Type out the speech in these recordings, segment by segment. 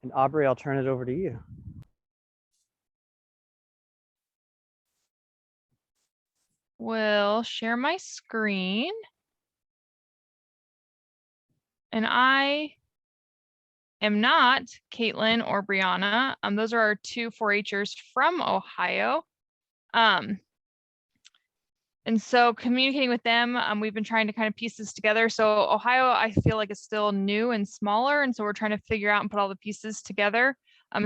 And Aubrey, I'll turn it over to you. Will share my screen. And I am not Caitlin or Brianna. Those are our two 4-Hers from Ohio. And so communicating with them, we've been trying to kind of piece this together. So Ohio, I feel like is still new and smaller. And so we're trying to figure out and put all the pieces together.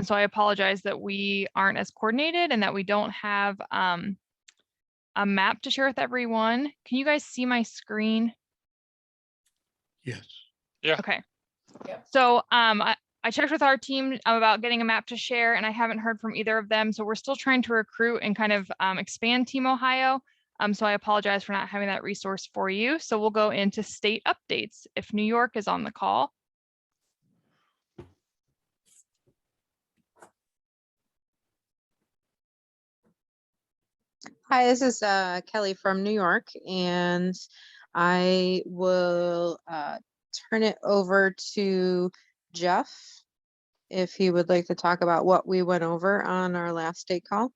So I apologize that we aren't as coordinated and that we don't have a map to share with everyone. Can you guys see my screen? Yes. Yeah. Okay. Yeah. So I checked with our team about getting a map to share, and I haven't heard from either of them. So we're still trying to recruit and kind of expand Team Ohio. So I apologize for not having that resource for you. So we'll go into state updates if New York is on the call. Hi, this is Kelly from New York, and I will turn it over to Jeff if he would like to talk about what we went over on our last state call.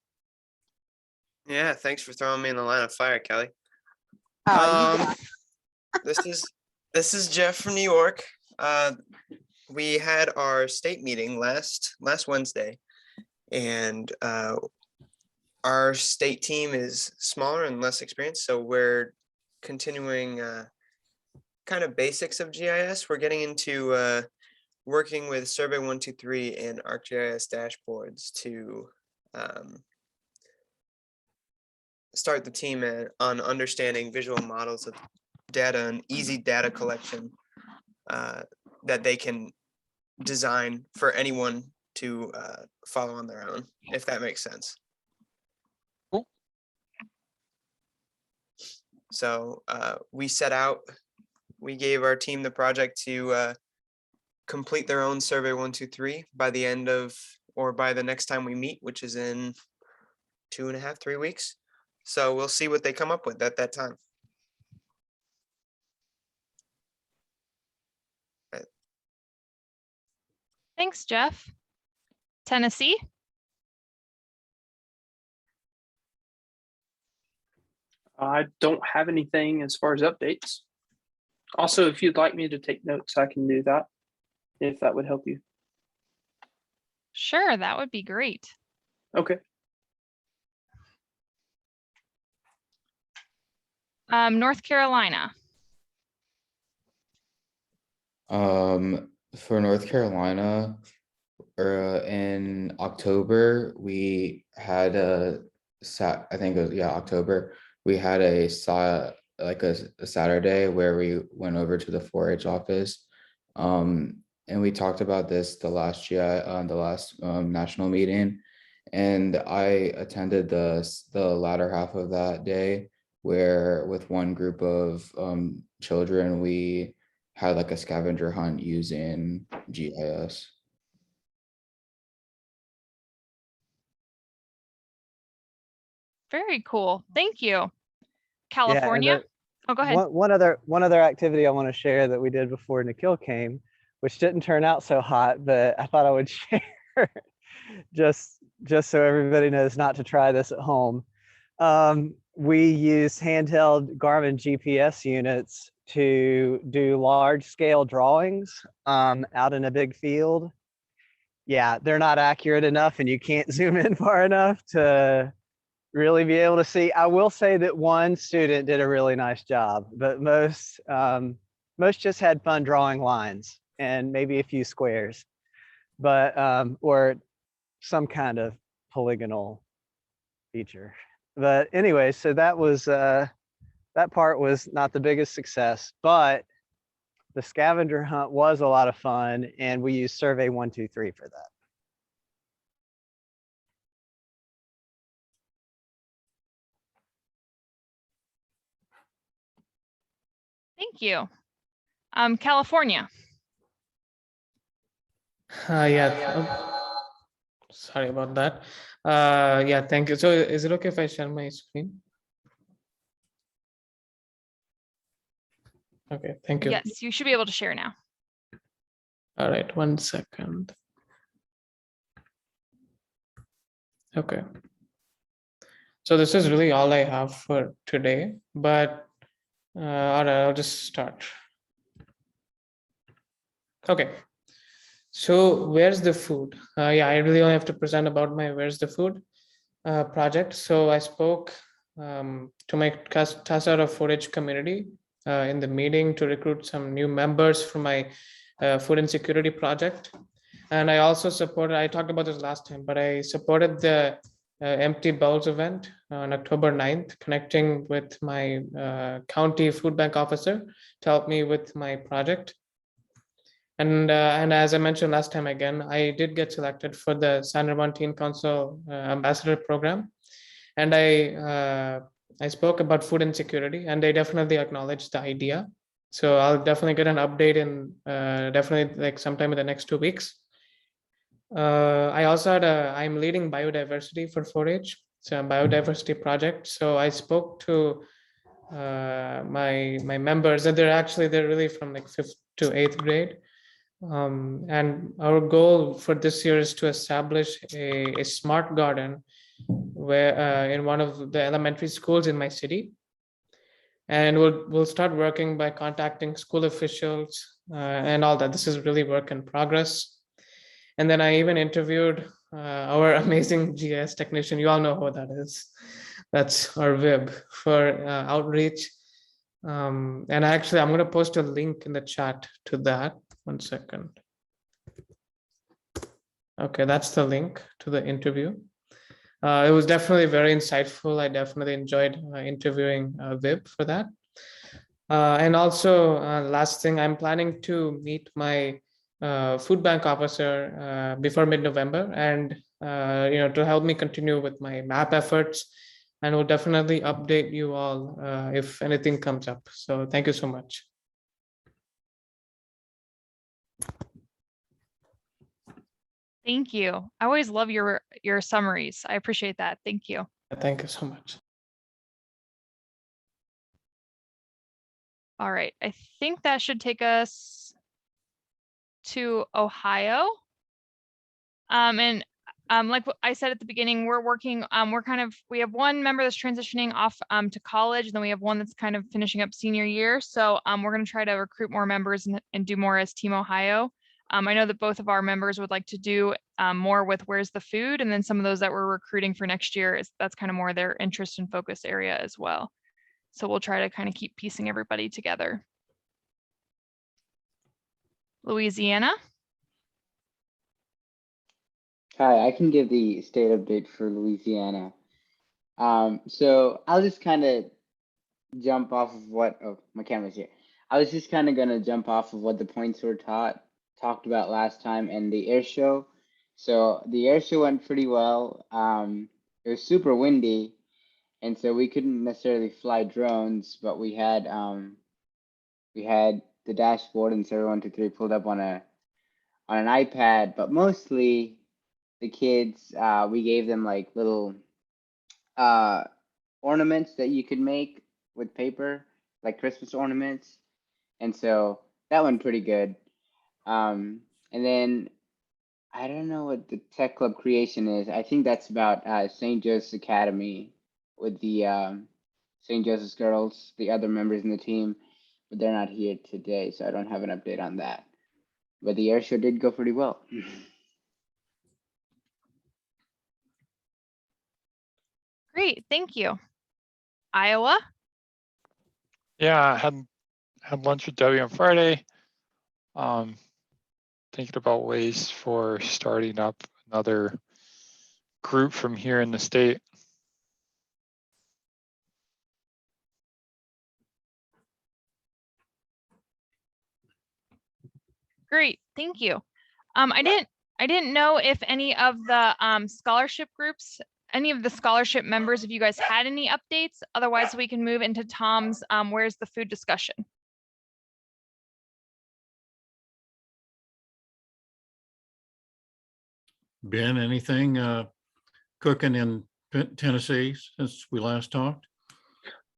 Yeah, thanks for throwing me in the line of fire, Kelly. Oh, This is Jeff from New York. We had our state meeting last Wednesday, and our state team is smaller and less experienced, so we're continuing kind of basics of GIS. We're getting into working with Survey 123 and ArcGIS dashboards to start the team on understanding visual models of data and easy data collection that they can design for anyone to follow on their own, if that makes sense. Cool. So we gave our team the project to complete their own Survey 123 by the end of, or by the next time we meet, which is in 2.5, 3 weeks. So we'll see what they come up with at that time. Thanks, Jeff. Tennessee. I don't have anything as far as updates. Also, if you'd like me to take notes, I can do that, if that would help you. Sure, that would be great. Okay. North Carolina. For North Carolina, in October, we had I think it was, October, we had a Saturday where we went over to the 4-H office. And we talked about this the last national meeting, and I attended the latter half of that day, where with one group of children, we had like a scavenger hunt using GIS. Very cool. Thank you. California. Oh, go ahead. One other activity I want to share that we did before Nikhil came, which didn't turn out so hot, but I thought I would share just so everybody knows not to try this at home. We used handheld Garmin GPS units to do large scale drawings out in a big field. Yeah, they're not accurate enough, and you can't zoom in far enough to really be able to see. I will say that one student did a really nice job, but most just had fun drawing lines and maybe a few squares, but or some kind of polygonal feature. But anyway, so that was that part was not the biggest success, but the scavenger hunt was a lot of fun, and we used Survey 123 for that. Thank you. California. Sorry about that. Yeah, thank you. So is it okay if I share my screen? Okay, thank you. Yes, you should be able to share now. All right, 1 second. Okay. So this is really all I have for today, but all right, I'll just start. Okay. So where's the food? Yeah, I really only have to present about my Where's the Food project. So I spoke to my Casa 4-H community in the meeting to recruit some new members for my food insecurity project. And I also supported, I talked about this last time, but I supported the Empty Bowls event on October 9th, connecting with my county food bank officer to help me with my project. And as I mentioned last time again, I did get selected for the San Ramon Teen Council Ambassador Program. And I spoke about food insecurity, and they definitely acknowledged the idea. So I'll definitely get an update in definitely like sometime in the next 2 weeks. I also had I'm leading biodiversity for 4-H, so a biodiversity project. So I spoke to my members, and they're really from like 5th to 8th grade. And our goal for this year is to establish a smart garden where in one of the elementary schools in my city. And we'll start working by contacting school officials and all that. This is really work in progress. And then I even interviewed our amazing GIS technician. You all know who that is. That's our Vib for outreach. And actually, I'm going to post a link in the chat to that. 1 second. Okay, that's the link to the interview. It was definitely very insightful. I definitely enjoyed interviewing Vib for that. And also, last thing, I'm planning to meet my food bank officer before mid-November, and to help me continue with my map efforts. And we'll definitely update you all if anything comes up. So thank you so much. Thank you. I always love your summaries. I appreciate that. Thank you. Thank you so much. All right. I think that should take us to Ohio. And like I said at the beginning, we're working, we have one member that's transitioning off to college, and then we have one that's kind of finishing up senior year. So we're going to try to recruit more members and do more as Team Ohio. I know that both of our members would like to do more with Where's the Food, and then some of those that we're recruiting for next year that's kind of more their interest and focus area as well. So we'll try to kind of keep piecing everybody together. Louisiana. Hi, I can give the state update for Louisiana. So I'll just kind of jump off of what, oh, my camera's here. I was just kind of going to jump off of what the points were talked about last time in the air show. So the air show went pretty well. It was super windy, and so we couldn't necessarily fly drones, but we had the dashboard and Server 123 pulled up on an iPad, but mostly the kids, we gave them like little ornaments that you could make with paper, like Christmas ornaments. And so that went pretty good. And then I don't know what the Tech Club creation is. I think that's about St. Joseph's Academy with the St. Joseph's girls, the other members in the team, but they're not here today, so I don't have an update on that. But the air show did go pretty well. Great, thank you. Iowa. Yeah, I had lunch with Debbie on Friday. Thinking about ways for starting up another group from here in the state. Great, thank you. I didn't know if any of the scholarship groups, any of the scholarship members, if you guys had any updates. Otherwise, we can move into Tom's Where's the Food discussion. Ben, anything cooking in Tennessee since we last talked?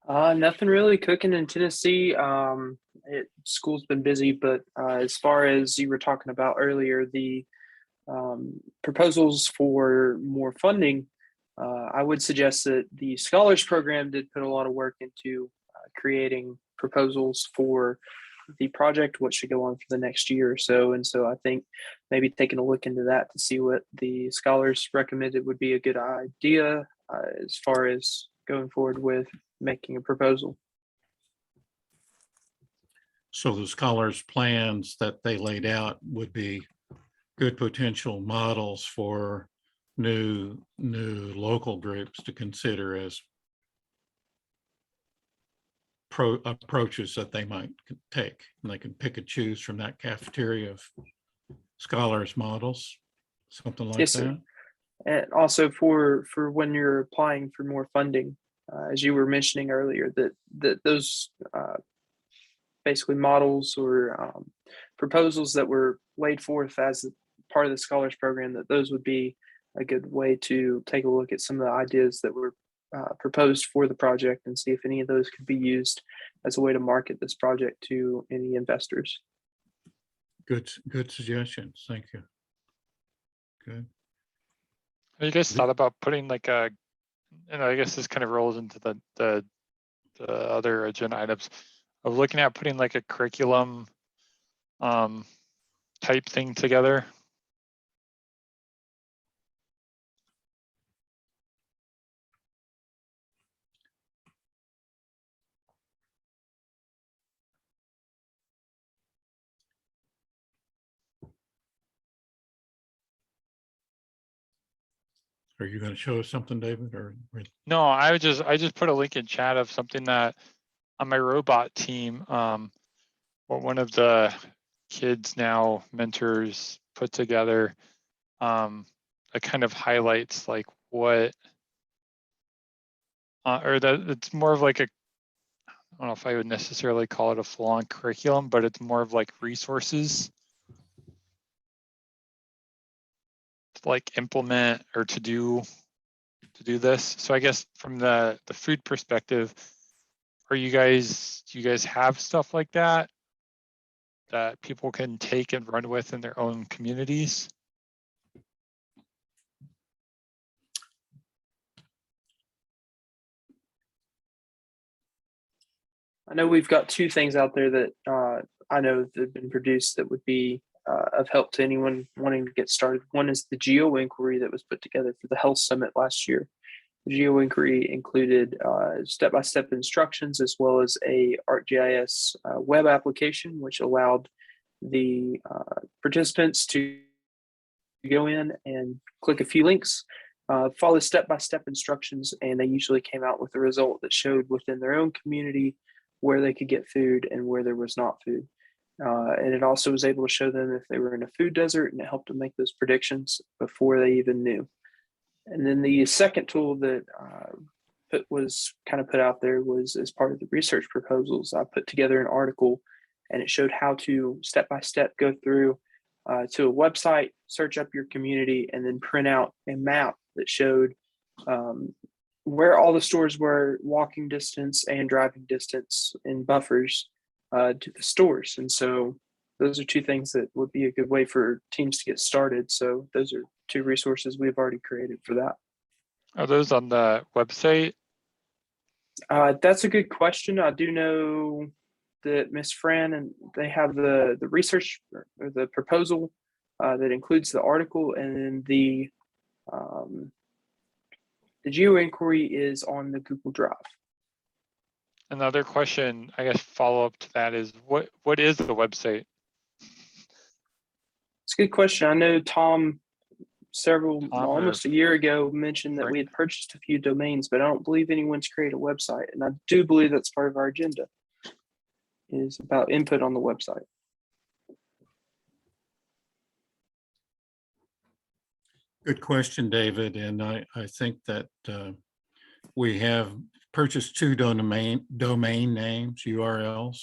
Nothing really cooking in Tennessee. School's been busy, but as far as you were talking about earlier, the proposals for more funding I would suggest that the Scholars Program did put a lot of work into creating proposals for the project, what should go on for the next year or so. And so I think maybe taking a look into that to see what the scholars recommended would be a good idea as far as going forward with making a proposal. So the scholars' plans that they laid out would be good potential models for new local groups to consider as approaches that they might take, and they can pick and choose from that cafeteria of scholars models, something like Yes, that. sir. And also for when you're applying for more funding, as you were mentioning earlier, that those basically models or proposals that were laid forth as part of the scholars program, that those would be a good way to take a look at some of the ideas that were proposed for the project and see if any of those could be used as a way to market this project to any investors. Good suggestions. Thank you. Good. Have you guys thought about putting like a, and I guess this kind of rolls into the other agenda items of looking at putting like a curriculum type thing together? Are you going to show us something, David, or? No, I just put a link in chat of something that on my robot team, what one of the kids now mentors put together. It kind of highlights like what, or that it's more of like a, I don't know if I would necessarily call it a full-on curriculum, but it's more of like resources to like implement or to do this. So I guess from the food perspective, do you guys have stuff like that people can take and run with in their own communities? I know we've got two things out there that I know that have been produced that would be of help to anyone wanting to get started. One is the Geo Inquiry that was put together for the Health Summit last year. The Geo Inquiry included step-by-step instructions as well as a ArcGIS web application, which allowed the participants to go in and click a few links, follow step-by-step instructions, and they usually came out with a result that showed within their own community where they could get food and where there was not food. And it also was able to show them if they were in a food desert, and it helped them make those predictions before they even knew. And then the second tool that was kind of put out there was as part of the research proposals. I put together an article, and it showed how to step-by-step go through to a website, search up your community, and then print out a map that showed where all the stores were, walking distance and driving distance in buffers to the stores. And so those are two things that would be a good way for teams to get started. So those are two resources we've already created for that. Are those on the website? That's a good question. I do know that Miss Fran and they have the research or the proposal that includes the article, and then the Geo Inquiry is on the Google Drive. Another question, I guess, follow up to that is what is the website? It's a good question. I know Tom almost a year ago mentioned that we had purchased a few domains, but I don't believe anyone's created a website. And I do believe that's part of our agenda, is about input on the website. Good question, David. And I think that we have purchased two domain names, URLs,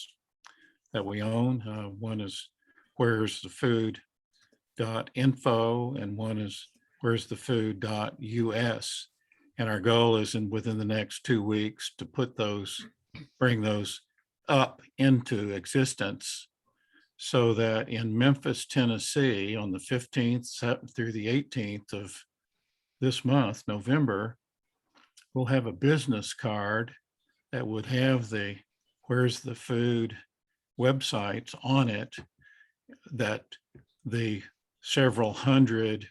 that we own. One is wheresthefood.info and one is wheresthefood.us. And our goal is within the next 2 weeks to bring those up into existence, so that in Memphis, Tennessee, on the 15th through the 18th of this month, November, we'll have a business card that would have the Where's the Food websites on it, that the several hundred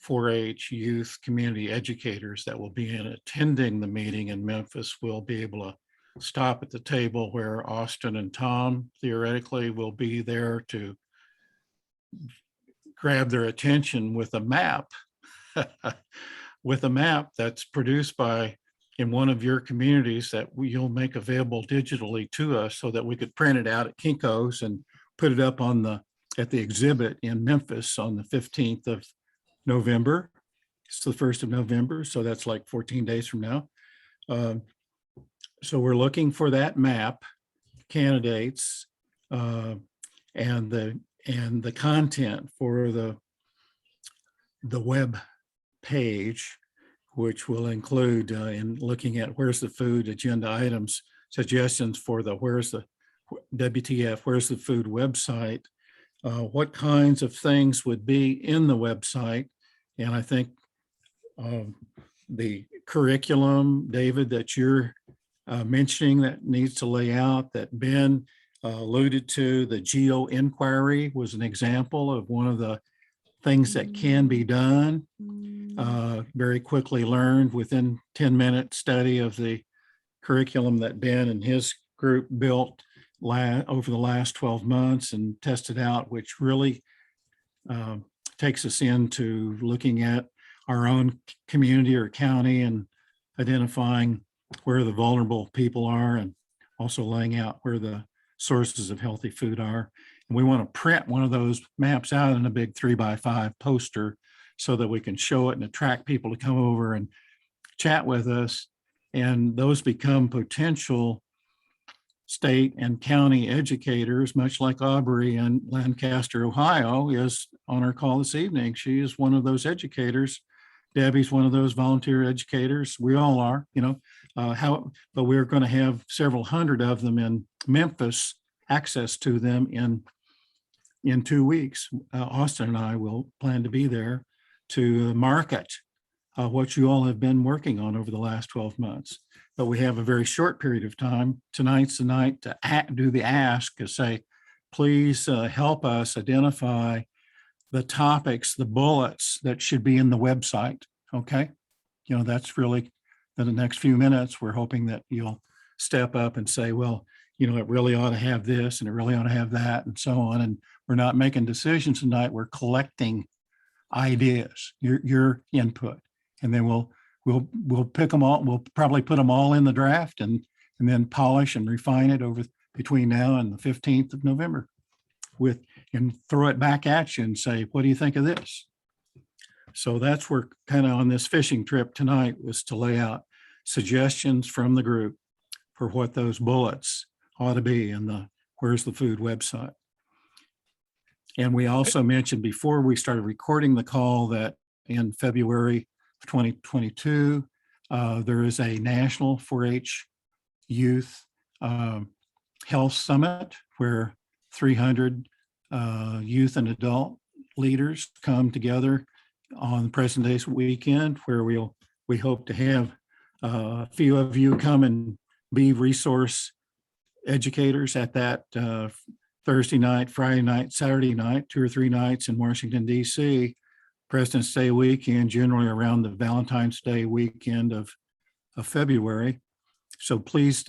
4-H youth community educators that will be attending the meeting in Memphis will be able to stop at the table where Austin and Tom theoretically will be there to grab their attention with a map, with a map that's produced by in one of your communities that you'll make available digitally to us so that we could print it out at Kinko's and put it up on at the exhibit in Memphis on the 15th of November. It's the 1st of November, so that's like 14 days from now. So we're looking for that map, candidates, and the content for the web page, which will include in looking at Where's the Food agenda items, suggestions for the Where's the WTF, Where's the Food website, what kinds of things would be in the website. And I think the curriculum, David, that you're mentioning that needs to lay out, that Ben alluded to, the geo inquiry was an example of one of the things that can be done, very quickly learned within 10-minute study of the curriculum that Ben and his group built over the last 12 months and tested out, which really takes us into looking at our own community or county and identifying where the vulnerable people are, and also laying out where the sources of healthy food are. And we want to print one of those maps out in a big 3x5 poster so that we can show it and attract people to come over and chat with us. And those become potential state and county educators, much like Aubrey in Lancaster, Ohio is on our call this evening. She is one of those educators. Debbie's one of those volunteer educators. We all are, but we're going to have several hundred of them in Memphis, access to them in 2 weeks. Austin and I will plan to be there to market what you all have been working on over the last 12 months. But we have a very short period of time. Tonight's the night to do the ask, to say, please help us identify the topics, the bullets that should be in the website. Okay. That's really in the next few minutes. We're hoping that you'll step up and say, well, it really ought to have this and it really ought to have that and so on. And we're not making decisions tonight. We're collecting ideas, your input, and then we'll pick them all. We'll probably put them all in the draft and then polish and refine it between now and the 15th of November and throw it back at you and say, what do you think of this? So that's where kind of on this fishing trip tonight was to lay out suggestions from the group for what those bullets ought to be in the Where's the Food website. And we also mentioned before we started recording the call that in February of 2022, there is a national 4-H youth health summit where 300 youth and adult leaders come together on President's Day weekend, where we hope to have a few of you come and be resource educators at that Thursday night, Friday night, Saturday night, 2 or 3 nights in Washington, D.C. President's Day weekend, generally around the Valentine's Day weekend of February. So please,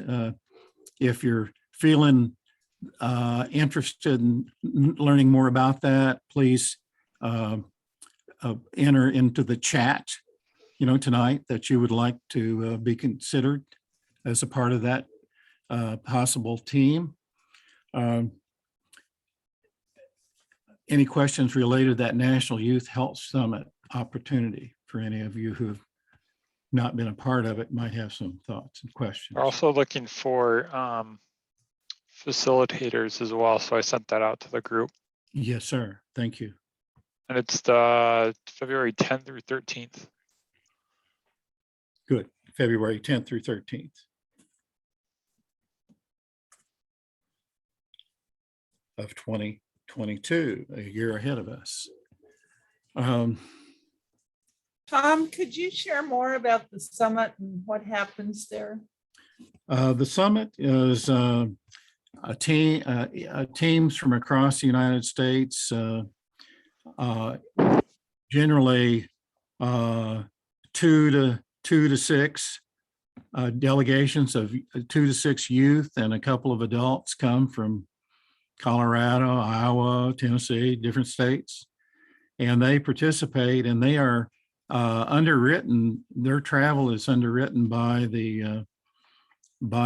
if you're feeling interested in learning more about that, please enter into the chat, tonight, that you would like to be considered as a part of that possible team. Any questions related to that National Youth Health Summit opportunity for any of you who have not been a part of it, might have some thoughts and questions. We're also looking for facilitators as well. So I sent that out to the group. Yes, sir. Thank you. And it's the February 10th through 13th. Good. February 10th through 13th. Of 2022, a year ahead of us. Tom, could you share more about the summit and what happens there? The summit is teams from across the United States, generally 2 to 6 delegations of 2 to 6 youth and a couple of adults come from Colorado, Iowa, Tennessee, different states, and they participate, and they are underwritten. Their travel is underwritten by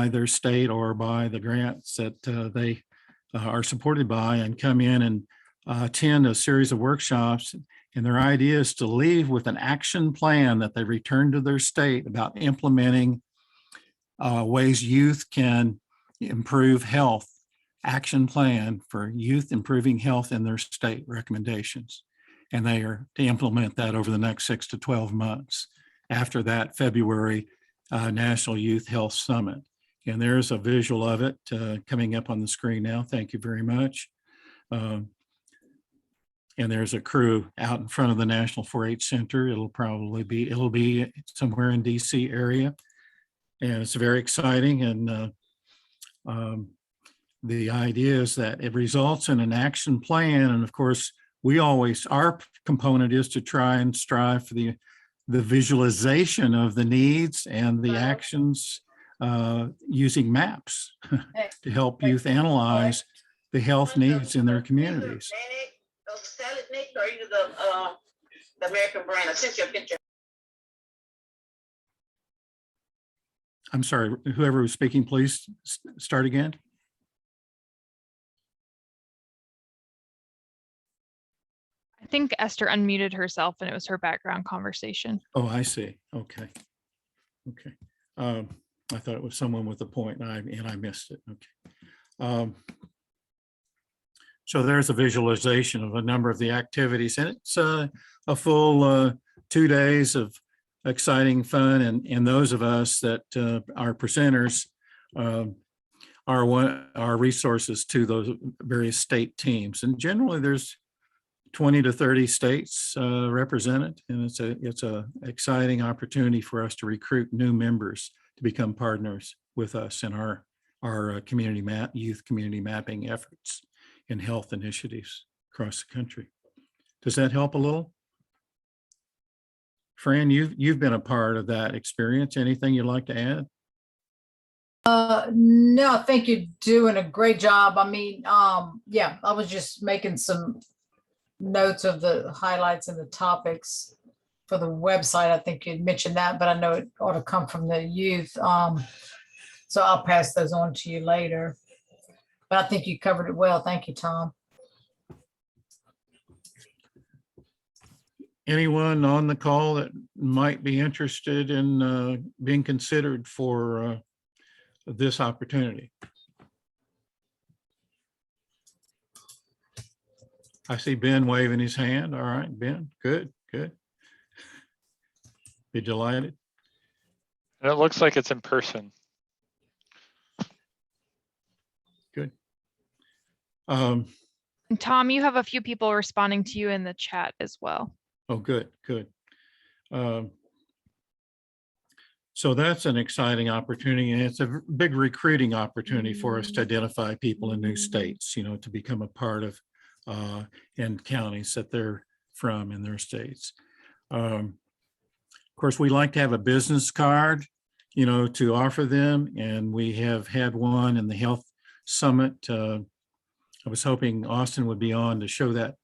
their state or by the grants that they are supported by, and come in and attend a series of workshops. And their idea is to leave with an action plan that they return to their state about implementing ways youth can improve health, action plan for youth improving health in their state recommendations. And they are to implement that over the next 6 to 12 months after that February National Youth Health Summit. And there's a visual of it coming up on the screen now. Thank you very much. And there's a crew out in front of the National 4-H Center. It'll be somewhere in DC area. And it's very exciting. And the idea is that it results in an action plan. And of course, our component is to try and strive for the visualization of the needs and the actions using maps to help youth analyze the health needs in their communities. The American brand. I sent you a picture. I'm sorry, whoever was speaking, please start again. I think Esther unmuted herself and it was her background conversation. Oh, I see. Okay. Okay. I thought it was someone with a point and I missed it. Okay. So there's a visualization of a number of the activities, and it's a full 2 days of exciting fun. And those of us that are presenters are resources to those various state teams. And generally there's 20 to 30 states represented, and it's a exciting opportunity for us to recruit new members to become partners with us in our youth community mapping efforts and health initiatives across the country. Does that help a little? Fran, you've been a part of that experience. Anything you'd like to add? No, I think you're doing a great job. I mean, yeah, I was just making some notes of the highlights and the topics for the website. I think you'd mentioned that, but I know it ought to come from the youth. So I'll pass those on to you later. But I think you covered it well. Thank you, Tom. Anyone on the call that might be interested in being considered for this opportunity? I see Ben waving his hand. All right, Ben, good, good. Be delighted. And it looks like it's in person. Good. And Tom, you have a few people responding to you in the chat as well. Oh, good, good. So that's an exciting opportunity, and it's a big recruiting opportunity for us to identify people in new states, to become a part of and counties that they're from in their states. Of course, we like to have a business card, to offer them, and we have had one in the Health Summit. I was hoping Austin would be on to show that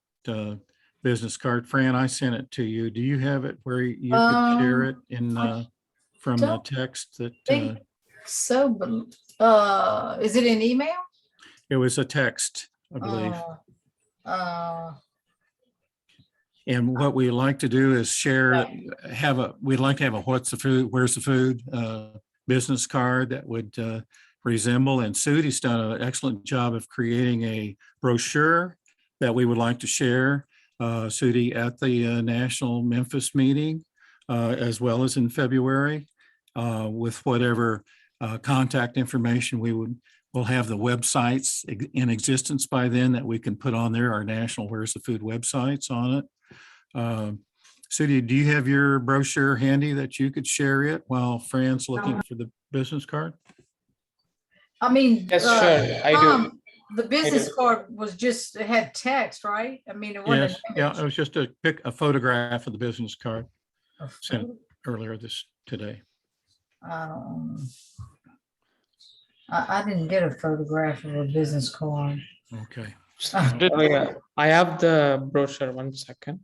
business card. Fran, I sent it to you. Do you have it where you could share it in from a text that? So, but is it an email? It was a text, I believe. And what we like to do is share, we'd like to have a what's the food, where's the food business card that would resemble, and Sudy's done an excellent job of creating a brochure that we would like to share, Sudy, at the National Memphis meeting, as well as in February, with whatever contact information we'll have the websites in existence by then that we can put on there, our national Where's the Food websites on it. Sudy, do you have your brochure handy that you could share it while Fran's looking for the business card? I mean, Yes, sure, I do. Tom, the business do. card was just, it had text, right? I mean, it wasn't. Yes, an yeah, image. it was just a photograph of the business card A sent photo? earlier today. I don't. I didn't get a photograph of a business card. Okay. Oh yeah, I have the brochure. 1 second.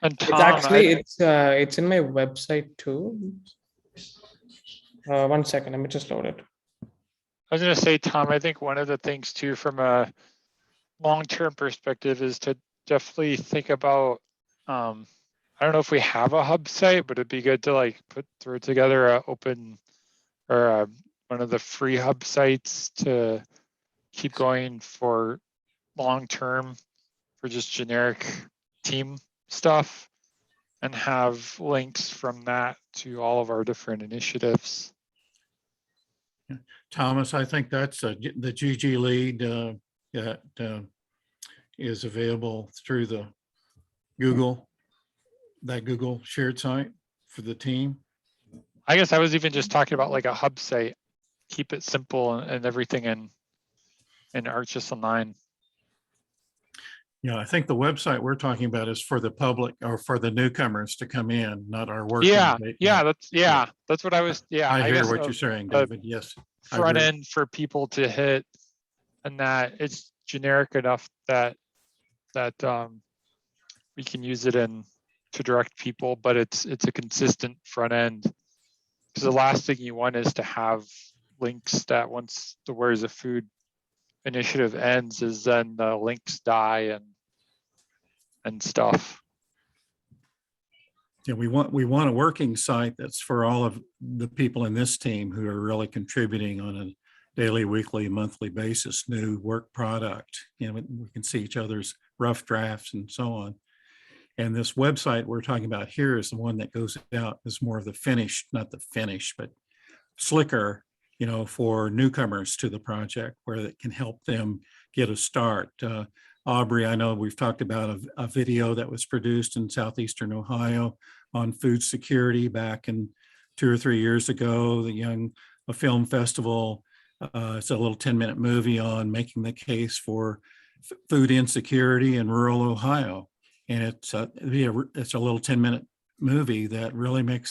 And It's Tom, actually it's in my website too. 1 second, let me just load it. I was gonna say, Tom, I think one of the things too, from a long-term perspective, is to definitely think about, I don't know if we have a hub site, but it'd be good to like throw together a open or one of the free hub sites to keep going for long-term for just generic team stuff, and have links from that to all of our different initiatives. Thomas, I think that's the GGLEAD that is available through the Google shared site for the team. I guess I was even just talking about like a hub site, keep it simple and everything in ArcGIS Online. Yeah, I think the website we're talking about is for the public or for the newcomers to come in, not our working. That's what I was. Yeah, I hear guess what you're saying, David. Yes. Front end for people to hit, and that it's generic enough that we can use it to direct people, but it's a consistent front end. Because the last thing you want is to have links that once the Where's the Food initiative ends, is then the links die and stuff. Yeah, we want a working site that's for all of the people in this team who are really contributing on a daily, weekly, monthly basis, new work product. You know, we can see each other's rough drafts and so on. And this website we're talking about here is the one that goes out as more of the finished, not the finish, but slicker, you know, for newcomers to the project, where it can help them get a start. Aubrey, I know we've talked about a video that was produced in Southeastern Ohio on food security back in 2 or 3 years ago, a film festival. It's a little 10-minute movie on making the case for food insecurity in rural Ohio. And it's a little 10-minute movie that really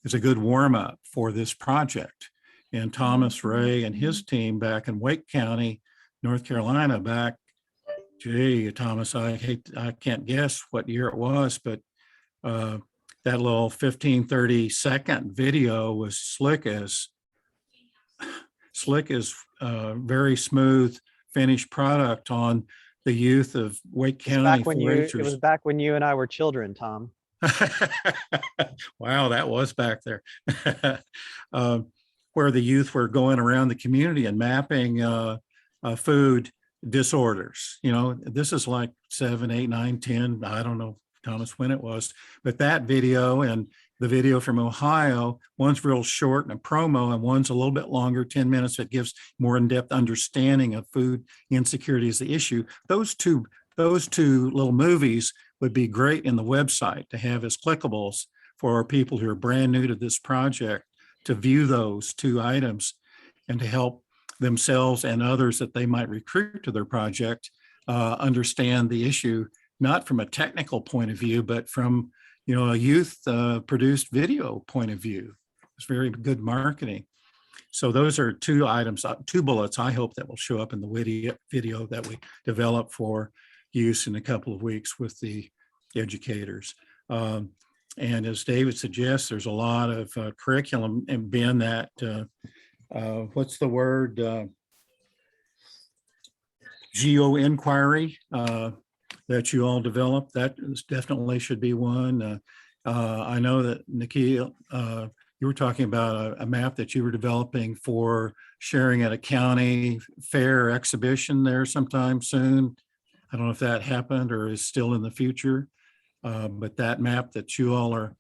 is a good warm-up for this project. And Thomas Ray and his team back in Wake County, North Carolina, Thomas, I can't guess what year it was, but that little 15-30 second video was slick as very smooth finished product on the youth of Wake County. It was back when you and I were children, Tom. Wow, that was back there. Where the youth were going around the community and mapping food disorders. You know, this is like 7, 8, 9, 10, I don't know, Thomas, when it was, but that video and the video from Ohio, one's real short and a promo, and one's a little bit longer, 10 minutes, that gives more in-depth understanding of food insecurity as the issue. Those two little movies would be great in the website to have as clickables for our people who are brand new to this project to view those 2 items and to help themselves and others that they might recruit to their project understand the issue, not from a technical point of view, but from, you know, a youth produced video point of view. It's very good marketing. So those are 2 items, 2 bullets, I hope, that will show up in the video that we develop for use in a couple of weeks with the educators. And as David suggests, there's a lot of curriculum and Ben that what's the word? Geo inquiry that you all developed. That definitely should be one. I know that Nikhil, you were talking about a map that you were developing for sharing at a county fair exhibition there sometime soon. I don't know if that happened or is still in the future, but that map that you all are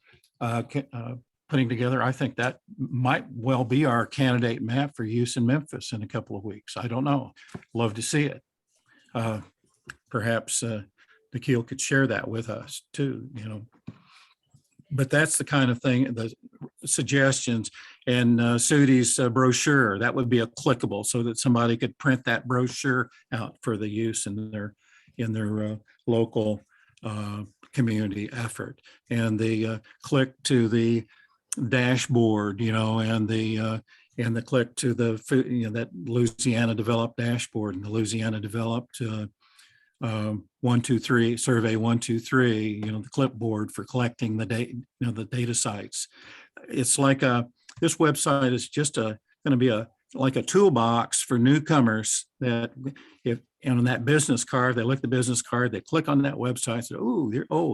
putting together, I think that might well be our candidate map for use in Memphis in a couple of weeks. I don't know. Love to see it. Perhaps Nikhil could share that with us too, you know. But that's the kind of thing, the suggestions. And Sudy's brochure, that would be a clickable so that somebody could print that brochure out for the use in their local community effort. And the click to the dashboard, you know, and the click to the, you know, that Louisiana developed dashboard and the Louisiana developed 123 survey 123, you know, the clipboard for collecting the data, you know, the data sites. It's like this website is just going to be like a toolbox for newcomers that if, and on that business card, they look at the business card, they click on that website, say,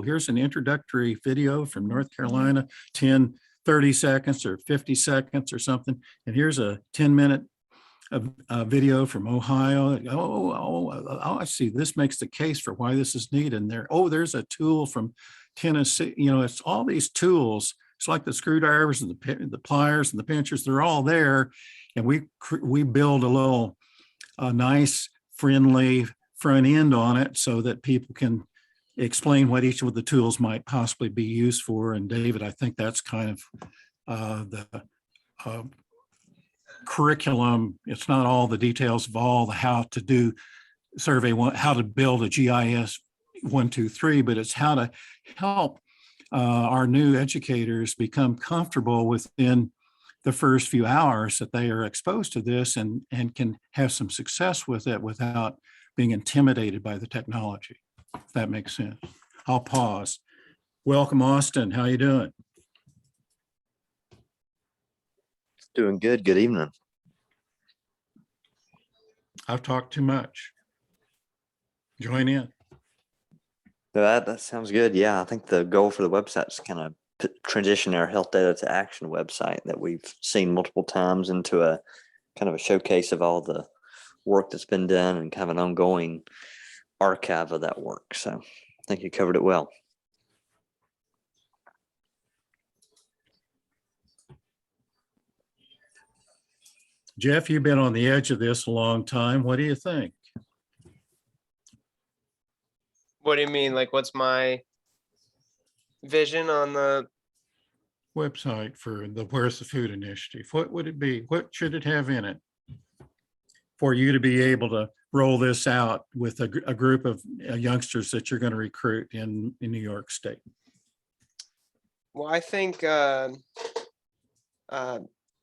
here's an introductory video from North Carolina, 30 seconds or 50 seconds or something. And here's a 10-minute video from Ohio. I see. This makes the case for why this is needed. And there's a tool from Tennessee. You know, it's all these tools. It's like the screwdrivers and the pliers and the pinchers. They're all there, and we build a nice, friendly front end on it so that people can explain what each of the tools might possibly be used for. And David, I think that's kind of the curriculum. It's not all the details of all the how to do survey one, how to build a GIS 123, but it's how to help our new educators become comfortable within the first few hours that they are exposed to this and can have some success with it without being intimidated by the technology, if that makes sense. I'll pause. Welcome, Austin. How you doing? Doing good. Good evening. I've talked too much. Join in. That sounds good. Yeah, I think the goal for the website is kind of transition our health data to action website that we've seen multiple times into a kind of a showcase of all the work that's been done and kind of an ongoing archive of that work. So I think you covered it well. Jeff, you've been on the edge of this a long time. What do you think? What do you mean? Like, what's my vision on the Website for the Where's the Food initiative? What would it be? What should it have in it for you to be able to roll this out with a group of youngsters that you're going to recruit in New York State? Well, I think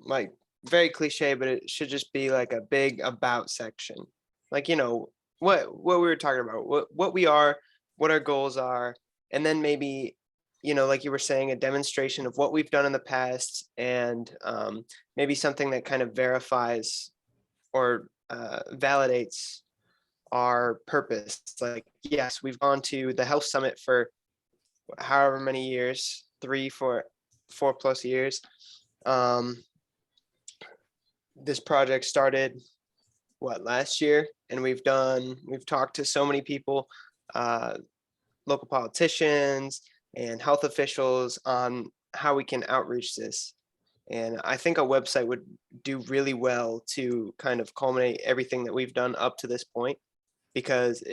like very cliche, but it should just be like a big about section. Like, you know, what we were talking about, what we are, what our goals are, and then maybe, you know, like you were saying, a demonstration of what we've done in the past, and maybe something that kind of verifies or validates our purpose. Like, yes, we've gone to the health summit for however many years, 4+ years. This project started last year, and we've talked to so many people, local politicians and health officials, on how we can outreach this. And I think a website would do really well to kind of culminate everything that we've done up to this point, because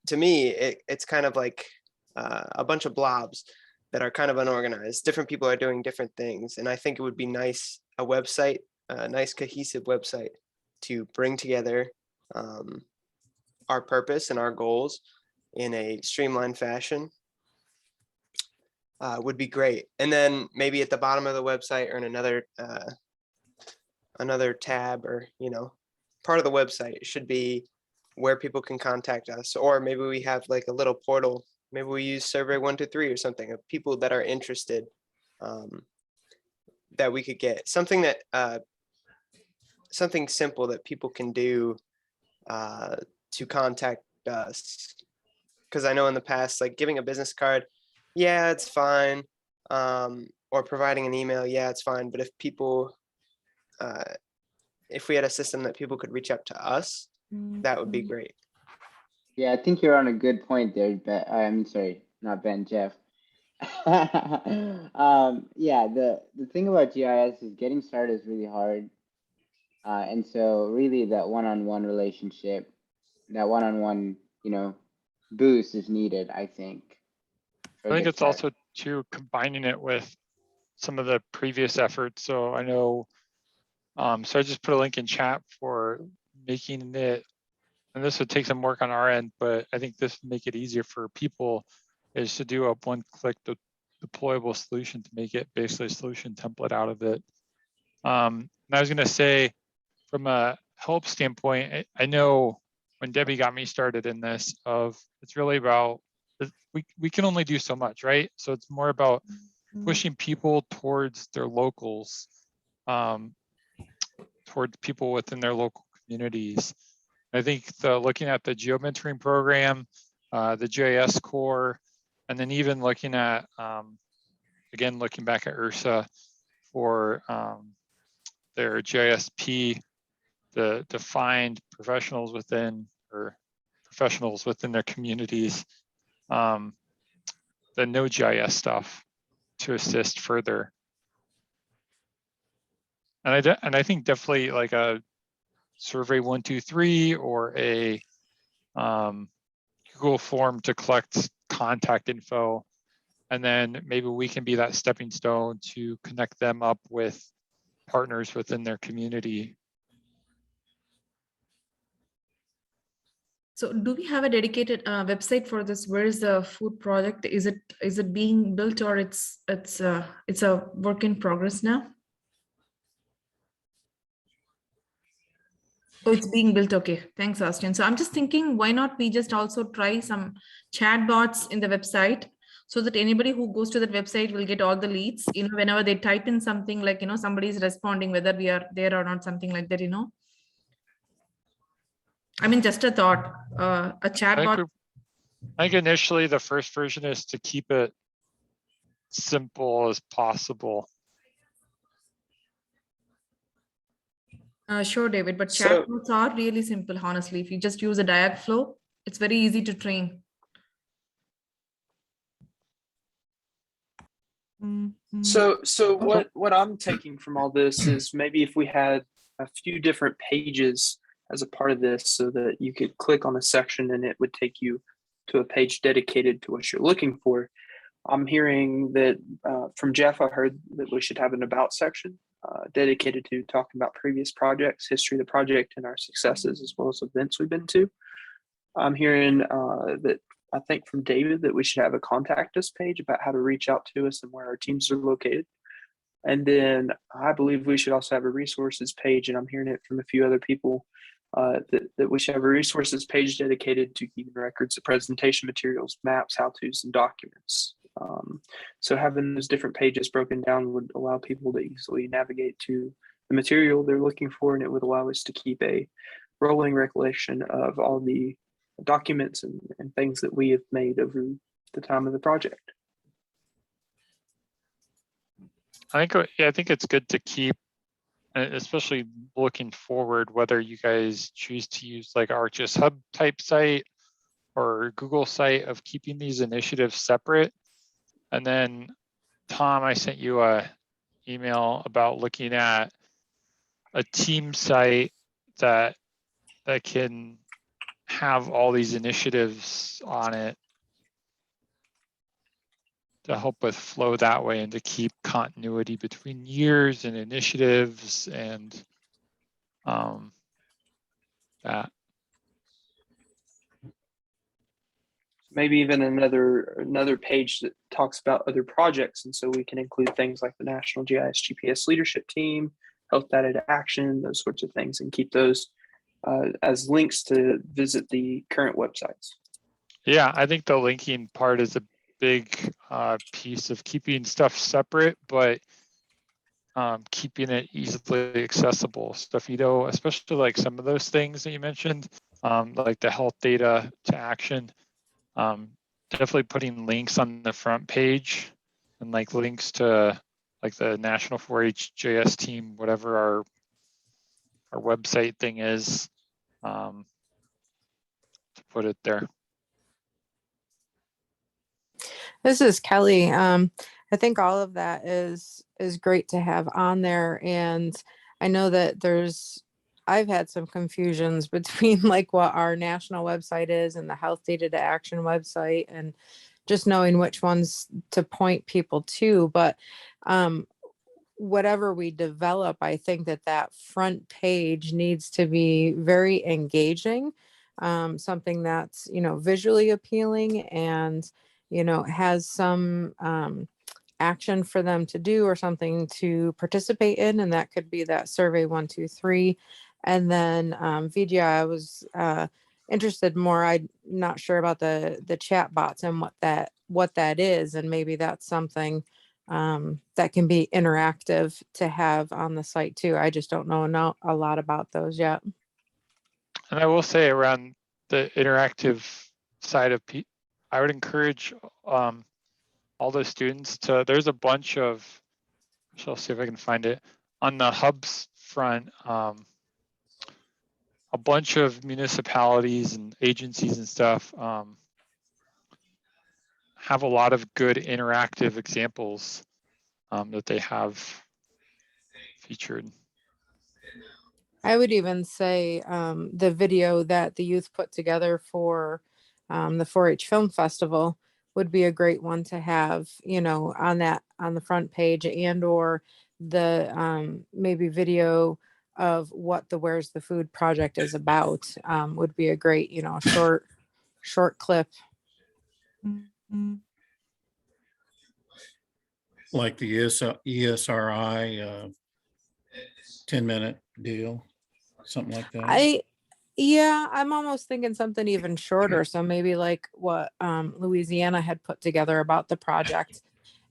to me, it's kind of like a bunch of blobs that are kind of unorganized. Different people are doing different things. And I think it would be nice, a website, a nice cohesive website to bring together our purpose and our goals in a streamlined fashion. Would be great. And then maybe at the bottom of the website, or in another tab, or, you know, part of the website should be where people can contact us. Or maybe we have like a little portal. Maybe we use survey 123 or something, of people that are interested, that we could get something that something simple that people can do to contact us. Because I know in the past, like giving a business card, yeah, it's fine. Or providing an email, yeah, it's fine. But if people, if we had a system that people could reach out to us, that would be great. Yeah, I think you're on a good point there, Ben. I'm sorry, not Ben, Jeff. Yeah, the thing about GIS is getting started is really hard. And so really that one-on-one relationship, that one-on-one, you know, boost is needed, I think. for I a think good it's start. also too combining it with some of the previous efforts. So I know, so I just put a link in chat for making it, and this would take some work on our end, but I think this would make it easier for people, is to do a one-click deployable solution to make it basically a solution template out of it. And I was gonna say, from a help standpoint, I know when Debbie got me started in this, it's really about, we can only do so much, right? So it's more about pushing people towards their locals, towards people within their local communities. I think looking at the geo-mentoring program, the GIS core, and then even looking at, again, looking back at URSA for their GISP, to find professionals within their communities, the no GIS stuff to assist further. And I think definitely like a survey 123 or a Google form to collect contact info, and then maybe we can be that stepping stone to connect them up with partners within their community. So do we have a dedicated website for this? Where is the food project? Is it being built, or it's a work in progress now? Oh, it's being built. Okay, thanks, Austin. So I'm just thinking, why not we just also try some chat bots in the website, so that anybody who goes to that website will get all the leads, whenever they type in something, like, somebody is responding, whether we are there or not, something like that, I mean, just a thought, a chat bot. I think initially the first version is to keep it simple as possible. Sure, David, but chat bots are really simple, honestly. If you just use a Dialogflow, it's very easy to train. So what I'm taking from all this is maybe if we had a few different pages as a part of this, so that you could click on a section and it would take you to a page dedicated to what you're looking for. I'm hearing that from Jeff, I heard that we should have an about section dedicated to talking about previous projects, history of the project, and our successes, as well as events we've been to. I'm hearing that I think from David that we should have a contact us page about how to reach out to us and where our teams are located. And then I believe we should also have a resources page, and I'm hearing it from a few other people that we should have a resources page dedicated to keeping records of presentation materials, maps, how-tos, and documents. So having those different pages broken down would allow people to easily navigate to the material they're looking for, and it would allow us to keep a rolling recollection of all the documents and things that we have made over the time of the project. I think it's good to keep, especially looking forward, whether you guys choose to use like ArcGIS Hub type site or Google site, of keeping these initiatives separate. And then Tom, I sent you a email about looking at a team site that can have all these initiatives on it to help with flow that way, and to keep continuity between years and initiatives and that. Maybe even another page that talks about other projects, and so we can include things like the National GIS GPS Leadership Team, Healthdatatoaction, those sorts of things, and keep those as links to visit the current websites. Yeah, I think the linking part is a big piece of keeping stuff separate, but keeping it easily accessible. Stuff, especially like some of those things that you mentioned, like the health data to action. Definitely putting links on the front page, and like links to like the National 4-H JS team, whatever our website thing is, to put it there. This is Kelly. I think all of that is great to have on there, and I know that there's I've had some confusions between like what our national website is and the Healthdatatoaction website, and just knowing which ones to point people to. But whatever we develop, I think that that front page needs to be very engaging, something that's, you know, visually appealing and, you know, has some action for them to do or something to participate in. And that could be that survey 1, 2, 3. And then Vidya, I was interested more. I'm not sure about the chat bots and what that is, and maybe that's something that can be interactive to have on the site too. I just don't know a lot about those yet. And I will say around the interactive side of I would encourage all the students to, there's a bunch of, I'll see if I can find it, on the hubs front, a bunch of municipalities and agencies and stuff have a lot of good interactive examples that they have featured. I would even say the video that the youth put together for the 4-H Film Festival would be a great one to have, you know, on the front page, and or the maybe video of what the Where's the Food project is about would be a great, you know, short clip. Like the ESRI 10-minute deal, something like that. Yeah, I'm almost thinking something even shorter. So maybe like what Louisiana had put together about the project.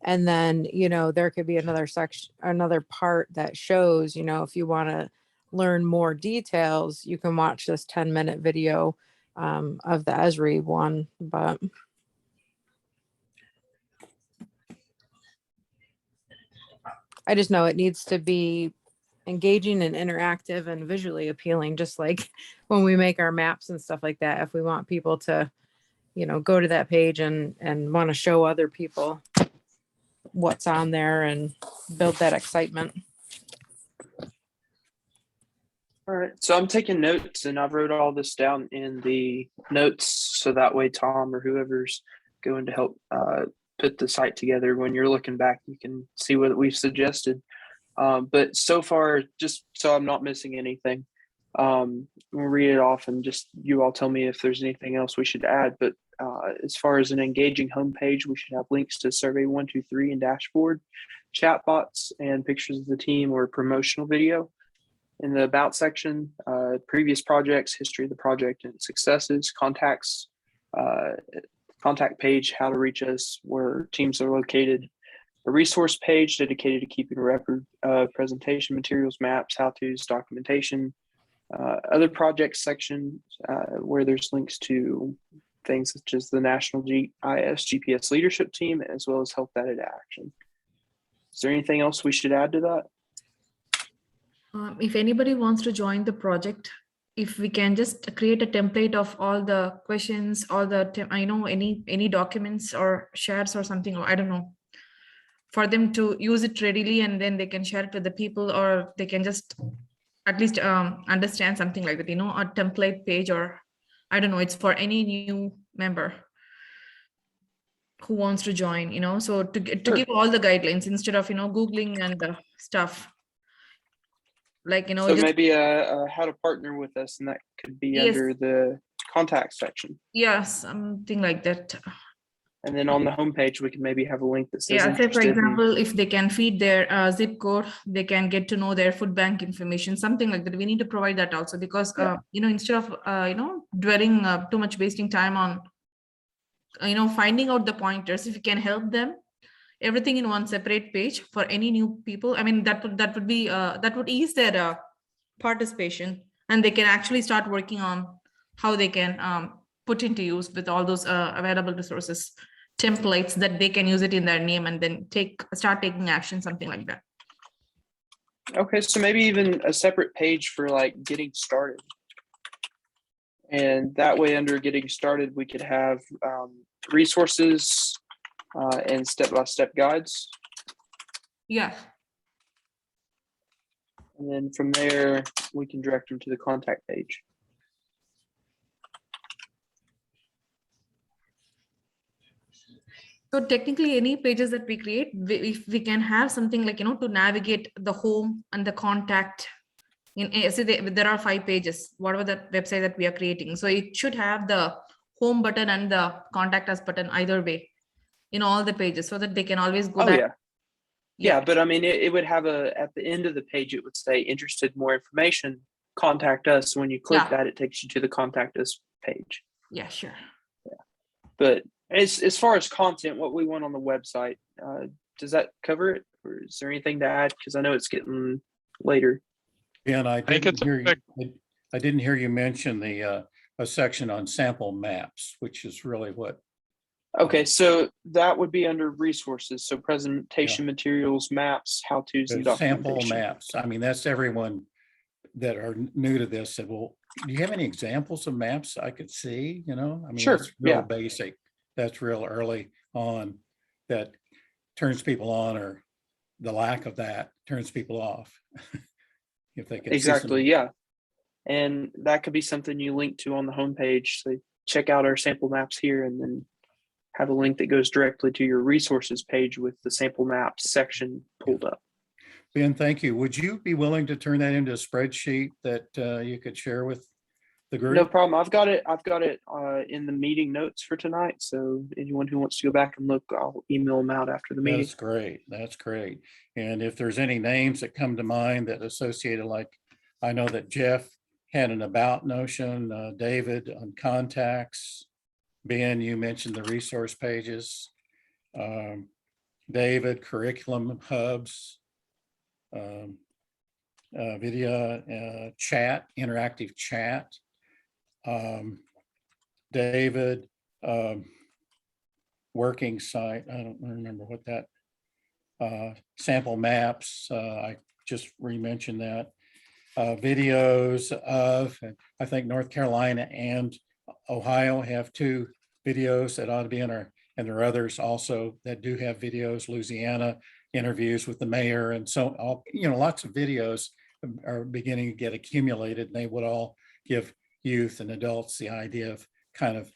And then, you know, there could be another section, another part that shows, you know, if you want to learn more details, you can watch this 10-minute video of the Esri one. But I just know it needs to be engaging and interactive and visually appealing, just like when we make our maps and stuff like that. If we want people to, you know, go to that page and want to show other people what's on there and build that excitement. All right, so I'm taking notes and I've wrote all this down in the notes so that way Tom or whoever's going to help put the site together, when you're looking back, you can see what we've suggested. But so far, just so I'm not missing anything, we'll read it off and just you all tell me if there's anything else we should add. But as far as an engaging homepage, we should have links to survey 1, 2, 3 and dashboard, chat bots and pictures of the team or promotional video. In the about section, previous projects, history of the project and successes, contacts, contact page, how to reach us, where teams are located, a resource page dedicated to keeping a record of presentation materials, maps, how-tos, documentation, other projects section where there's links to things such as the National GIS GPS leadership team, as well as Healthdatatoaction. Is there anything else we should add to that? If anybody wants to join the project, if we can just create a template of all the questions, all the, I know any documents or shares or something, or I don't know, for them to use it readily, and then they can share it with the people, or they can just at least understand something like that, you know, a template page, or I don't know, it's for any new member who wants to join, you know, so to give all the guidelines instead of, you know, Googling and the stuff. Like, you know, so maybe how to partner with us, and that could be under the contact section. Yeah, something like that. And then on the homepage, we can maybe have a link that says, say for example, if they can feed their zip code, they can get to know their food bank information, something like that. We need to provide that also, because you know, instead of you know, dwelling too much, wasting time on you know, finding out the pointers, if you can help them everything in one separate page for any new people, I mean, that would be that would ease their participation, and they can actually start working on how they can put into use with all those available resources, templates that they can use it in their name, and then start taking action, something like that. Okay, so maybe even a separate page for like getting started. And that way, under getting started, we could have resources and step-by-step guides. Yeah. And then from there, we can direct them to the contact page. So technically, any pages that we create, if we can have something like, to navigate the home and the contact. There are 5 pages, whatever the website that we are creating. So it should have the home button and the contact us button either way in all the pages, so that they can always go back. Yeah, but I mean, it would have at the end of the page, it would say interested in more information, contact us. When you click that, it takes you to the contact us page. Yeah, sure. Yeah. But as far as content, what we want on the website, does that cover it? Or is there anything to add? Because I know it's getting later. Yeah, and I didn't hear you mention a section on sample maps, which is really what. Okay, so that would be under resources. So presentation materials, maps, how-tos, and documentation. Sample maps. I mean, that's everyone that are new to this said, well, do you have any examples of maps I could see? I mean, sure. That's real basic. That's real early on that turns people on, or the lack of that turns people off. If they can exactly, yeah. And that could be something you link to on the homepage. So check out our sample maps here, and then have a link that goes directly to your resources page with the sample maps section pulled up. Ben, thank you. Would you be willing to turn that into a spreadsheet that you could share with the group? No problem. I've got it in the meeting notes for tonight. So anyone who wants to go back and look, I'll email them out after the meeting. That's great. That's great. And if there's any names that come to mind that associated, like I know that Jeff had an about notion, David on contacts, Ben, you mentioned the resource pages, David, curriculum hubs, video chat, interactive chat, David, working site, I don't remember what that, sample maps, I just re-mentioned that, videos of, I think North Carolina and Ohio have 2 videos that ought to be in our, and there are others also that do have videos, Louisiana, interviews with the mayor, and so all, lots of videos are beginning to get accumulated, and they would all give youth and adults the idea of kind of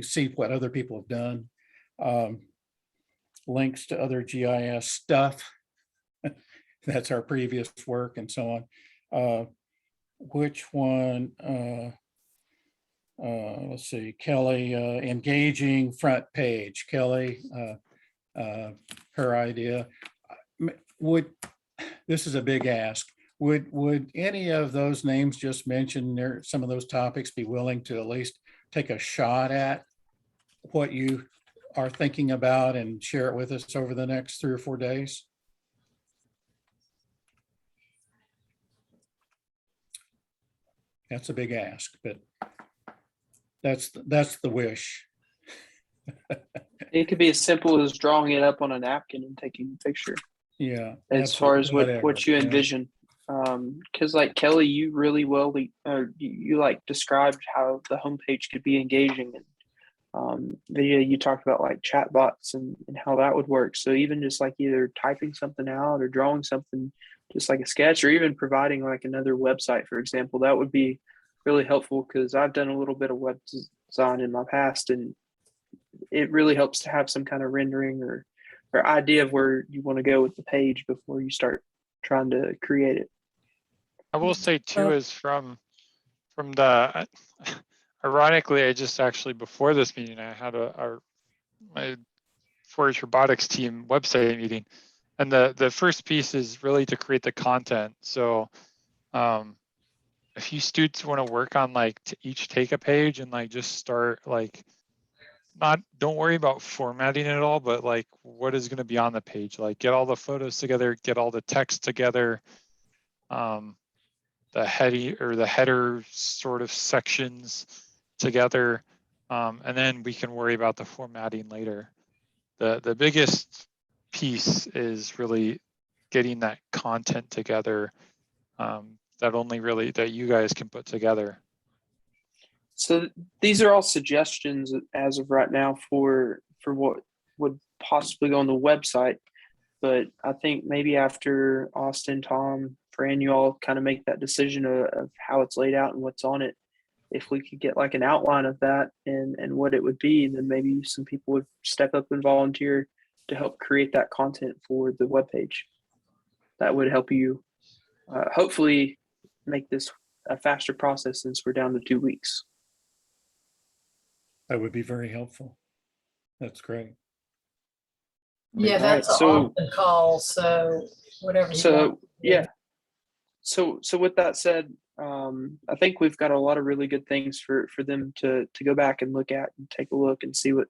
see what other people have done. Links to other GIS stuff. That's our previous work and so on. Which one? Let's see, Kelly, engaging front page. Kelly, her idea. This is a big ask. Would any of those names just mentioned there, some of those topics, be willing to at least take a shot at what you are thinking about and share it with us over the next 3 or 4 days? That's a big ask, but that's the wish. It could be as simple as drawing it up on a napkin and taking a picture. Yeah. As far as what you envision. Because like Kelly, you really you like described how the homepage could be engaging, and Vidhya, you talked about like chat bots and how that would work. So even just like either typing something out or drawing something, just like a sketch, or even providing like another website, for example, that would be really helpful, because I've done a little bit of web design in my past, and it really helps to have some kind of rendering or idea of where you want to go with the page before you start trying to create it. I will say too, is from the, ironically, I just actually before this meeting, I had my 4-H robotics team website meeting, and the first piece is really to create the content. So if you students want to work on like each take a page and like just start like, don't worry about formatting it all, but like what is going to be on the page, like get all the photos together, get all the text together, the header sort of sections together, and then we can worry about the formatting later. The biggest piece is really getting that content together, that you guys can put together. So these are all suggestions as of right now for what would possibly go on the website. but I think maybe after Austin, Tom, Fran, you all kind of make that decision of how it's laid out and what's on it. If we could get like an outline of that and what it would be, then maybe some people would step up and volunteer to help create that content for the webpage. That would help you hopefully make this a faster process since we're down to 2 weeks. That would be very helpful. That's great. Yeah, All right, that's so- off the call, so whatever. you So want. yeah. So with that said, I think we've got a lot of really good things for them to go back and look at and take a look and see what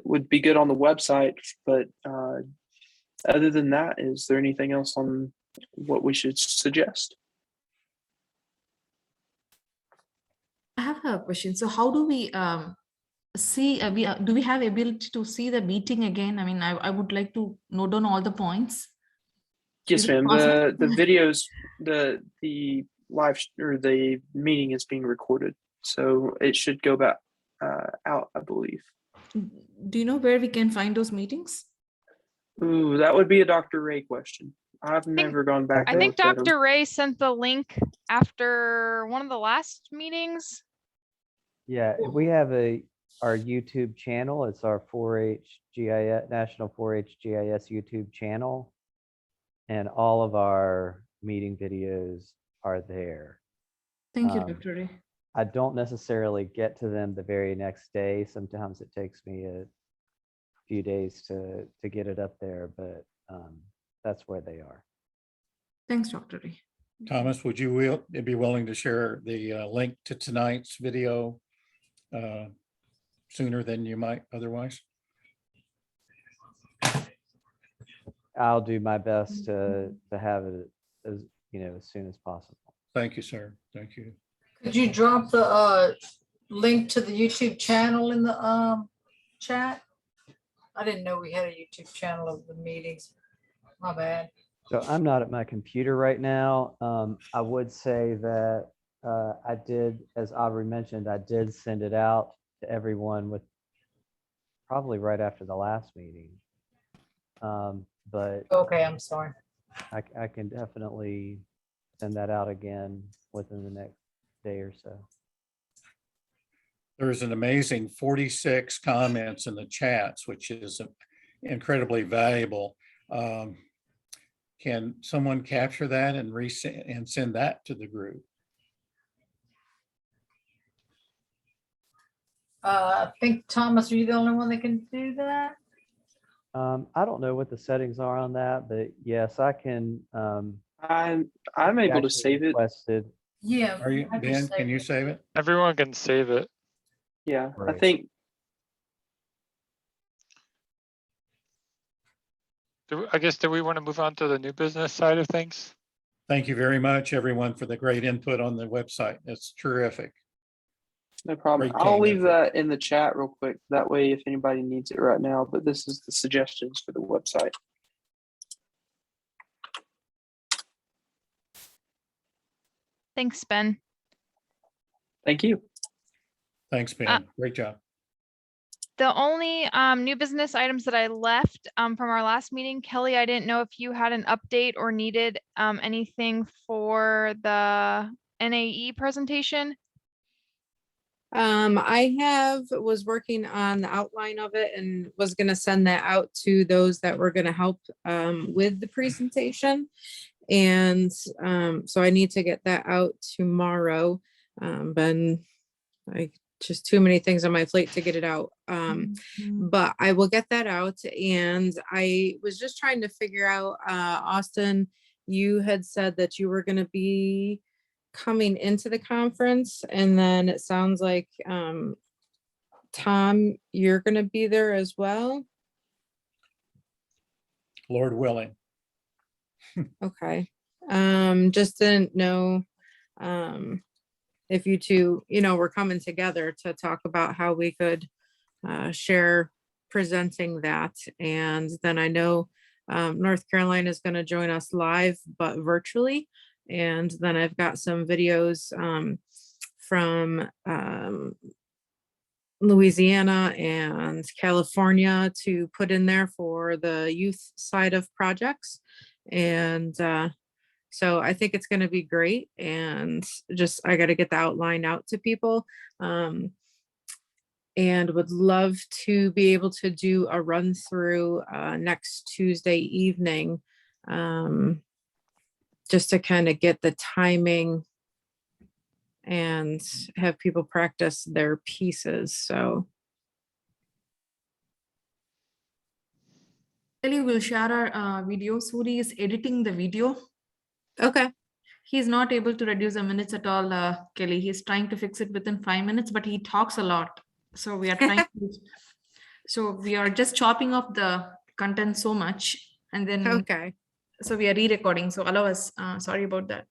would be good on the website. But other than that, is there anything else on what we should suggest? I have a question. So how do we see, do we have ability to see the meeting again? I mean, I would like to note down all the points. Yes, Is it ma'am. possible? The videos, the live or the meeting is being recorded, so it should go back out, I believe. Do you know where we can find those meetings? Ooh, that would be a Dr. Ray question. I've never gone back. I and think looked at 'em. Dr. Ray sent the link after one of the last meetings. Yeah, we have our YouTube channel. It's our 4-H GIS, National 4-H GIS YouTube channel. And all of our meeting videos are there. Thank you, Dr. Ray. I don't necessarily get to them the very next day. Sometimes it takes me a few days to get it up there, but that's where they are. Thanks, Dr. Ray. Thomas, would you be willing to share the link to tonight's video sooner than you might otherwise? I'll do my best to have it as soon as possible. Thank you, sir. Thank you. Could you drop the link to the YouTube channel in the chat? I didn't know we had a YouTube channel of the meetings. My bad. So I'm not at my computer right now. I would say that I did, as Aubrey mentioned, I did send it out to everyone with probably right after the last meeting. But Okay, I'm sorry. I can definitely send that out again within the next day or so. There's an amazing 46 comments in the chats, which is incredibly valuable. Can someone capture that and resend and send that to the group? I think, Thomas, are you the only one that can do that? I don't know what the settings are on that, but yes, I can. I'm able to save it. Requested. Yeah. Are you, I Ben? just Can saved you it. save it? Everyone can save it. Yeah, I Right. think I guess, do we want to move on to the new business side of things? Thank you very much, everyone, for the great input on the website. It's terrific. no problem. Great I'll team leave effort. that in the chat real quick. That way, if anybody needs it right now, but this is the suggestions for the website. Thanks, Ben. Thank you. Thanks, Ben. Great job. The only new business items that I left from our last meeting, Kelly, I didn't know if you had an update or needed anything for the NAE presentation. I was working on the outline of it and was gonna send that out to those that were gonna help with the presentation. And so I need to get that out tomorrow. But just too many things on my plate to get it out. But I will get that out. And I was just trying to figure out, Austin, you had said that you were gonna be coming into the conference, and then it sounds like Tom, you're gonna be there as well. Lord willing. Okay. Just didn't know if you two, were coming together to talk about how we could share presenting that. And then I know North Carolina is going to join us live, but virtually. And then I've got some videos from Louisiana and California to put in there for the youth side of projects. And so I think it's going to be great. And just, I got to get the outline out to people. And would love to be able to do a run through next Tuesday evening, just to kind of get the timing and have people practice their pieces. So Kelly will share our video. Sudy is editing the video. okay. He's not able to reduce the minutes at all, Kelly. He's trying to fix it within 5 minutes, but he talks a lot. So we are trying to, so we are just chopping up the content so much, and then Okay. so we are re-recording. So allow us. Sorry about that.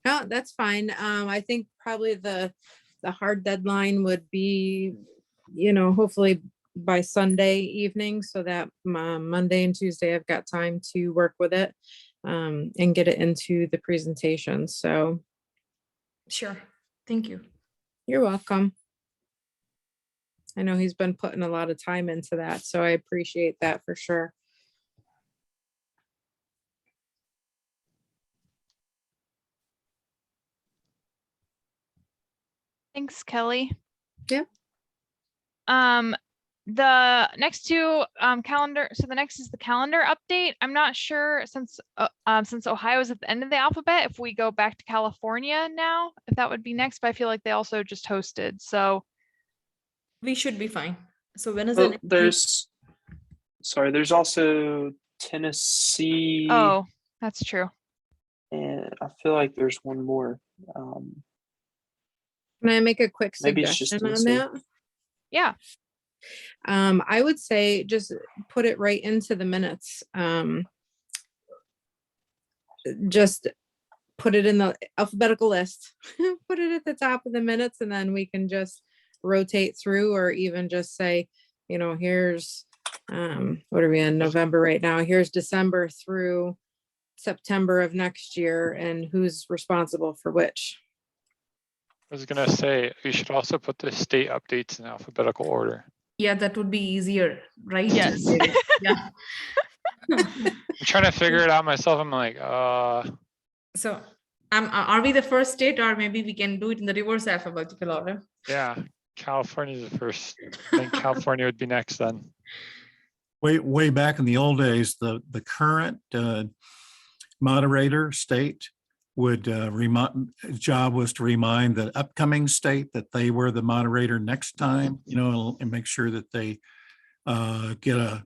No, that's fine. I think probably the hard deadline would be, hopefully by Sunday evening, so that Monday and Tuesday I've got time to work with it and get it into the presentation. So Sure. Thank you. you're welcome. I know he's been putting a lot of time into that, so I appreciate that for sure. Thanks, Kelly. Yep. The next two calendar. So the next is the calendar update. I'm not sure since Ohio is at the end of the alphabet, if we go back to California now, if that would be next. But I feel like they also just hosted. So We should be fine. So when is Well, it? there's also Tennessee. oh, that's true. And I feel like there's one more. Can I make a quick Maybe it's just suggestion on Tennessee. that? Yeah. I would say just put it right into the minutes. Just put it in the alphabetical list, put it at the top of the minutes, and then we can just rotate through, or even just say, here's, what are we in November right now? Here's December through September of next year, and who's responsible for which. I was gonna say, you should also put the state updates in alphabetical order. Yeah, that would be easier, right? Yes. Yeah. I'm trying to figure it out myself. I'm like, So are we the first state, or maybe we can do it in the reverse alphabetical order? yeah, California's the first. I think California would be next then. Way back in the old days, the current moderator state would his job was to remind the upcoming state that they were the moderator next time, and make sure that they get a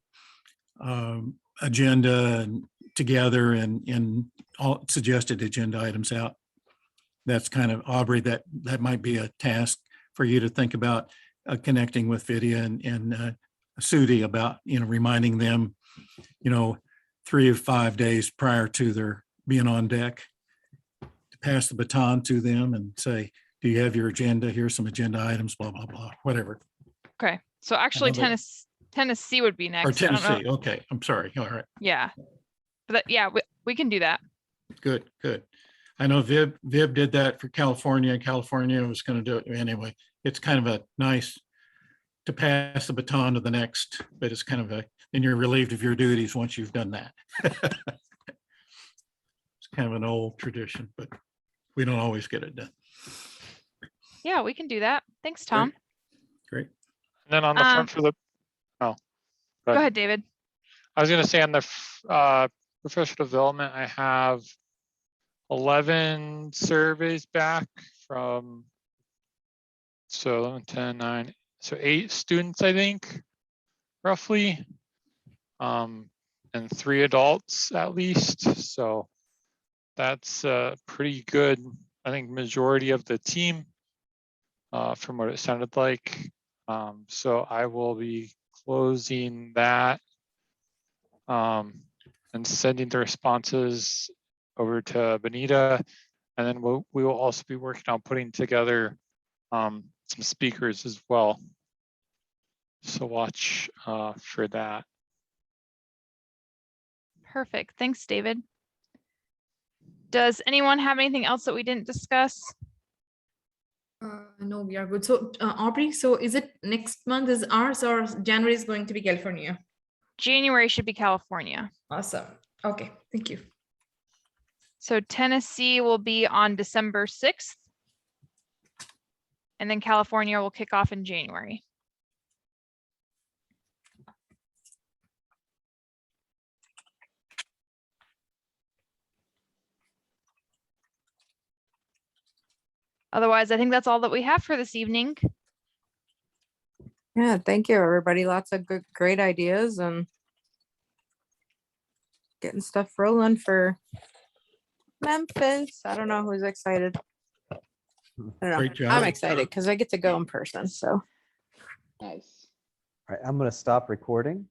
agenda together and all suggested agenda items out. That's kind of, Aubrey, that might be a task for you to think about, connecting with Vidhya and Sudy about, reminding them, 3 or 5 days prior to their being on deck, to pass the baton to them and say, do you have your agenda? Here's some agenda items, blah, blah, blah, whatever. Okay. So actually Tennessee would be next. Or I don't know. Tennessee, okay, I'm sorry, all right. Yeah. But yeah, we can do that. Good. I know Viv did that for California. California was going to do it anyway. It's kind of a nice to pass the baton to the next, but it's kind of then you're relieved of your duties once you've done that. It's kind of an old tradition, but we don't always get it done. Yeah, we can do that. Thanks, Tom. Great. And then on the front for the, Go ahead, David. I was gonna say on the professional development, I have 11 surveys back from, so 11, 10, 9, so 8 students, I think, roughly, and 3 adults at least. So that's pretty good. I think majority of the team, from what it sounded like. So I will be closing that and sending the responses over to Benita, and then we will also be working on putting together some speakers as well. So watch for that. Perfect. Thanks, David. Does anyone have anything else that we didn't discuss? No, we are good. So Aubrey, so is it next month is ours or January is going to be California? January should be California. Awesome. Okay, thank you. So Tennessee will be on December 6th. And then California will kick off in January. Otherwise, I think that's all that we have for this evening. Yeah, thank you, everybody. Lots of good, great ideas and getting stuff rolling for Memphis. I don't know who's excited. I don't know. Great job. I'm excited because I get to go in person. So Nice. All right, I'm going to stop recording.